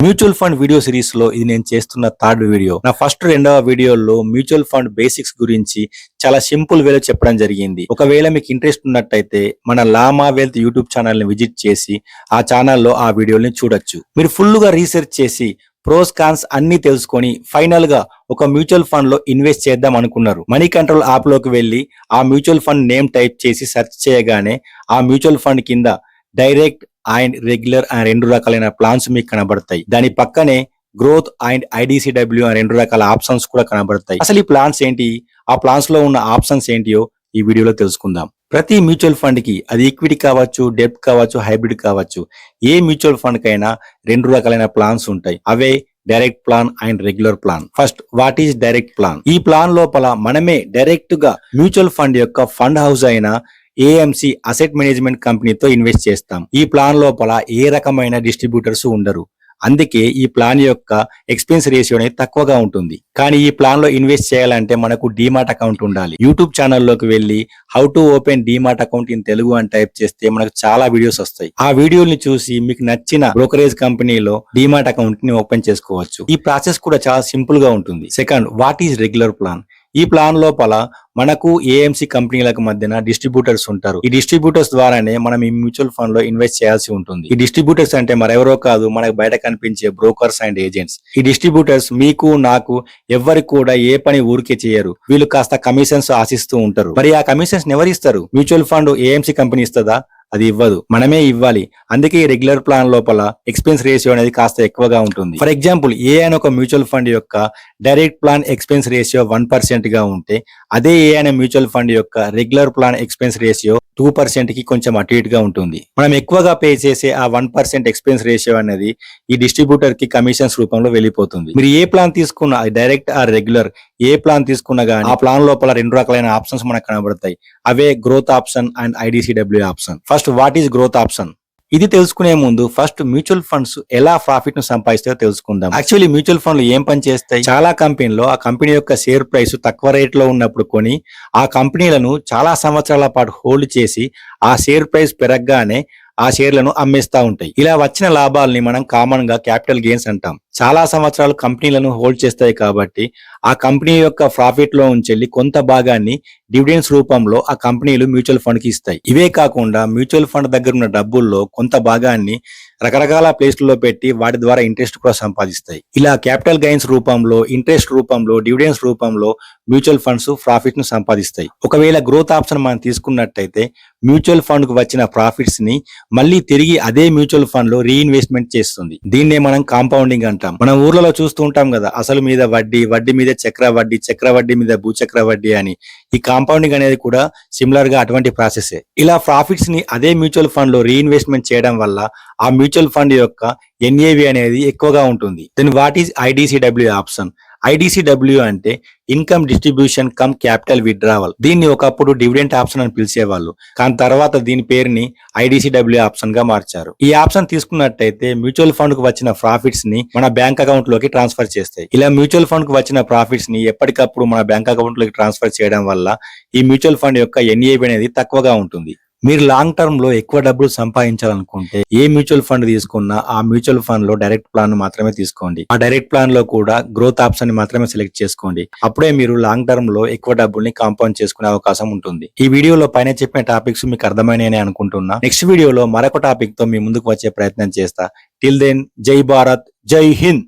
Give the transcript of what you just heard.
Mutual fund video series లో ఇది నేను చేస్తున్న థర్డ్ వీడియో. నా ఫస్ట్ రెండవ వీడియోలో మ్యూచువల్ ఫండ్ బేసిక్స్ గురించి చాలా సింపుల్ వేలో చెప్పడం జరిగింది. ఒకవేళ మీకు ఇంట్రెస్ట్ ఉన్నట్టయితే మన లామా వెల్త్ యూట్యూబ్ ఛానల్ ని విజిట్ చేసి ఆ ఛానల్లో ఆ వీడియోని చూడొచ్చు. మీరు ఫుల్ గా రీసెర్చ్ చేసి ప్రోస్ కాన్స్ అన్ని తెలుసుకొని ఫైనల్ గా ఒక మ్యూచువల్ ఫండ్ లో ఇన్వెస్ట్ చేద్దాం అనుకున్నారు. మనీ కంట్రోల్ యాప్ లోకి వెళ్లి ఆ మ్యూచువల్ ఫండ్ నేమ్ టైప్ చేసి సెర్చ్ చేయగానే ఆ మ్యూచువల్ ఫండ్ కింద డైరెక్ట్ అండ్ రెగ్యులర్ అని రెండు రకాలైన ప్లాన్స్ మీకు కనబడతాయి. దాని పక్కనే గ్రోత్ అండ్ ఐడిసిడబ్ల్యూ అని రెండు రకాల ఆప్షన్స్ కూడా కనబడతాయి. అసలు ఈ ప్లాన్స్ ఏంటి, ఆ ప్లాన్స్ లో ఉన్న ఆప్షన్స్ ఏంటియో ఈ వీడియోలో తెలుసుకుందాం. ప్రతి మ్యూచువల్ ఫండ్ కి అది ఈక్విటీ కావచ్చు, డెబ్ట్ కావచ్చు, హైబ్రిడ్ కావచ్చు, ఏ మ్యూచువల్ ఫండ్ కైనా రెండు రకాలైన ప్లాన్స్ ఉంటాయి. అవే direct plan and regular plan. First what is direct plan? ఈ ప్లాన్ లోపల మనమే డైరెక్ట్ గా మ్యూచువల్ ఫండ్ యొక్క ఫండ్ హౌస్ అయిన ఏఎంసి అసెట్ మేనేజ్మెంట్ కంపెనీతో ఇన్వెస్ట్ చేస్తాం. ఈ ప్లాన్ లోపల ఏ రకమైన డిస్ట్రిబ్యూటర్స్ ఉండరు. అందుకే ఈ ప్లాన్ యొక్క ఎక్స్పెన్స్ రేషియో అనేది తక్కువగా ఉంటుంది. కానీ ఈ ప్లాన్ లో ఇన్వెస్ట్ చేయాలంటే మనకు డీమాట్ అకౌంట్ ఉండాలి. యూట్యూబ్ ఛానల్లోకి వెళ్లి how to open demat account in Telugu అని టైప్ చేస్తే మనకు చాలా వీడియోస్ వస్తాయి. ఆ వీడియోని చూసి మీకు నచ్చిన బ్రోకరేజ్ కంపెనీలో డీమాట్ అకౌంట్ ని ఓపెన్ చేసుకోవచ్చు. ఈ ప్రాసెస్ కూడా చాలా సింపుల్ గా ఉంటుంది. Second, what is regular plan? ఈ ప్లాన్ లోపల మనకు ఏఎంసి కంపెనీలకు మధ్యన డిస్ట్రిబ్యూటర్స్ ఉంటారు. ఈ డిస్ట్రిబ్యూటర్స్ ద్వారానే మనం ఈ మ్యూచువల్ ఫండ్ లో ఇన్వెస్ట్ చేయాల్సి ఉంటుంది. ఈ డిస్ట్రిబ్యూటర్స్ అంటే మరెవరో కాదు, మనకు బయట కనిపించే బ్రోకర్స్ అండ్ ఏజెంట్స్. ఈ డిస్ట్రిబ్యూటర్స్ మీకు నాకు ఎవ్వరికి కూడా ఏ పని ఊరికే చేయరు. వీళ్ళు కాస్త కమిషన్స్ ఆశిస్తూ ఉంటారు. మరి ఆ కమిషన్స్ ఎవరు ఇస్తారు? మ్యూచువల్ ఫండ్ ఏఎంసి కంపెనీ ఇస్తుందా? అది ఇవ్వదు, మనమే ఇవ్వాలి. అందుకే ఈ రెగ్యులర్ ప్లాన్ లోపల ఎక్స్పెన్స్ రేషియో అనేది కాస్త ఎక్కువగా ఉంటుంది. ఫర్ ఎగ్జాంపుల్, ఏ అనే ఒక మ్యూచువల్ ఫండ్ యొక్క డైరెక్ట్ ప్లాన్ ఎక్స్పెన్స్ రేషియో 1% గా ఉంటే, అదే ఏ అనే మ్యూచువల్ ఫండ్ యొక్క రెగ్యులర్ ప్లాన్ ఎక్స్పెన్స్ రేషియో 2% కి కొంచెం అటు ఇటుగా ఉంటుంది. మనం ఎక్కువగా పే చేసే ఆ 1% ఎక్స్పెన్స్ రేషియో అనేది ఈ డిస్ట్రిబ్యూటర్ కి కమిషన్స్ రూపంలో వెళ్ళిపోతుంది. మీరు ఏ ప్లాన్ తీసుకున్నా, direct or regular, A plan తీసుకున్నా గానీ ఆ ప్లాన్ లోపల రెండు రకాలైన ఆప్షన్స్ మనకు కనబడతాయి. అవే growth option and IDCW option. First what is growth option? ఇది తెలుసుకునే ముందు ఫస్ట్ మ్యూచువల్ ఫండ్స్ ఎలా ప్రాఫిట్ ను సంపాదిస్తాయో తెలుసుకుందాం. యాక్చువల్లీ మ్యూచువల్ ఫండ్లు ఏం పని చేస్తాయి? చాలా కంపెనీలో ఆ కంపెనీ యొక్క షేర్ ప్రైస్ తక్కువ రేట్ లో ఉన్నప్పుడు కొని ఆ కంపెనీలను చాలా సంవత్సరాల పాటు హోల్డ్ చేసి ఆ షేర్ ప్రైస్ పెరగగానే ఆ షేర్లను అమ్మేస్తా ఉంటాయి. ఇలా వచ్చిన లాభాలని మనం కామన్ గా క్యాపిటల్ గెయిన్స్ అంటాం. చాలా సంవత్సరాలు కంపెనీలను హోల్డ్ చేస్తాయి కాబట్టి ఆ కంపెనీ యొక్క ప్రాఫిట్ లో ఉంచెల్లి కొంత భాగాన్ని డివిడెండ్స్ రూపంలో ఆ కంపెనీలు మ్యూచువల్ ఫండ్ కి ఇస్తాయి. ఇవే కాకుండా మ్యూచువల్ ఫండ్ దగ్గర ఉన్న డబ్బుల్లో కొంత భాగాన్ని రకరకాల ప్లేస్లలో పెట్టి వాటి ద్వారా ఇంట్రెస్ట్ కూడా సంపాదిస్తాయి. ఇలా క్యాపిటల్ గెయిన్స్ రూపంలో, ఇంట్రెస్ట్ రూపంలో, డివిడెండ్స్ రూపంలో మ్యూచువల్ ఫండ్స్ ప్రాఫిట్ ను సంపాదిస్తాయి. ఒకవేళ గ్రోత్ ఆప్షన్ మనం తీసుకున్నట్టయితే మ్యూచువల్ ఫండ్ కు వచ్చిన ప్రాఫిట్స్ ని మళ్ళీ తిరిగి అదే మ్యూచువల్ ఫండ్ లో రీఇన్వెస్ట్మెంట్ చేస్తుంది. దీన్నే మనం కాంపౌండింగ్ అంటాం. మనం ఊర్లలో చూస్తూ ఉంటాం కదా, అసలు మీద వడ్డీ, వడ్డీ మీద చక్ర వడ్డీ, చక్ర వడ్డీ మీద భూచక్ర వడ్డీ అని. ఈ కాంపౌండింగ్ అనేది కూడా సిమిలర్ గా అటువంటి ప్రాసెస్. ఇలా ప్రాఫిట్స్ ని అదే మ్యూచువల్ ఫండ్ లో రీఇన్వెస్ట్మెంట్ చేయడం వల్ల ఆ మ్యూచువల్ ఫండ్ యొక్క ఎన్ఏవి అనేది ఎక్కువగా ఉంటుంది. Then what is IDCW option? IDCW అంటే income distribution cum capital withdrawal. దీన్ని ఒకప్పుడు డివిడెంట్ ఆప్షన్ అని పిలిచేవాళ్ళు, కానీ తర్వాత దీని పేరుని ఐడిసిడబ్ల్యూ ఆప్షన్ గా మార్చారు. ఈ ఆప్షన్ తీసుకున్నట్టయితే మ్యూచువల్ ఫండ్ కు వచ్చిన ప్రాఫిట్స్ ని మన బ్యాంక్ అకౌంట్ లోకి ట్రాన్స్ఫర్ చేస్తాయి. ఇలా మ్యూచువల్ ఫండ్ కు వచ్చిన ప్రాఫిట్స్ ని ఎప్పటికప్పుడు మన బ్యాంక్ అకౌంట్ లోకి ట్రాన్స్ఫర్ చేయడం వల్ల ఈ మ్యూచువల్ ఫండ్ యొక్క ఎన్ఏవి అనేది తక్కువగా ఉంటుంది. మీరు లాంగ్ టర్మ్ లో ఎక్కువ డబ్బులు సంపాదించాలనుకుంటే ఏ మ్యూచువల్ ఫండ్ తీసుకున్నా ఆ మ్యూచువల్ ఫండ్ లో డైరెక్ట్ ప్లాన్ మాత్రమే తీసుకోండి. ఆ డైరెక్ట్ ప్లాన్ లో కూడా గ్రోత్ ఆప్షన్ ని మాత్రమే సెలెక్ట్ చేసుకోండి. అప్పుడే మీరు లాంగ్ టర్మ్ లో ఎక్కువ డబ్బుల్ని కాంపౌండ్ చేసుకునే అవకాశం ఉంటుంది. ఈ వీడియోలో పైన చెప్పిన టాపిక్స్ మీకు అర్థమైనాయని అనుకుంటున్నా. నెక్స్ట్ వీడియోలో మరొక టాపిక్ తో మీ ముందుకు వచ్చే ప్రయత్నం చేస్తా. టిల్ దెన్, జై భారత్, జై హింద్.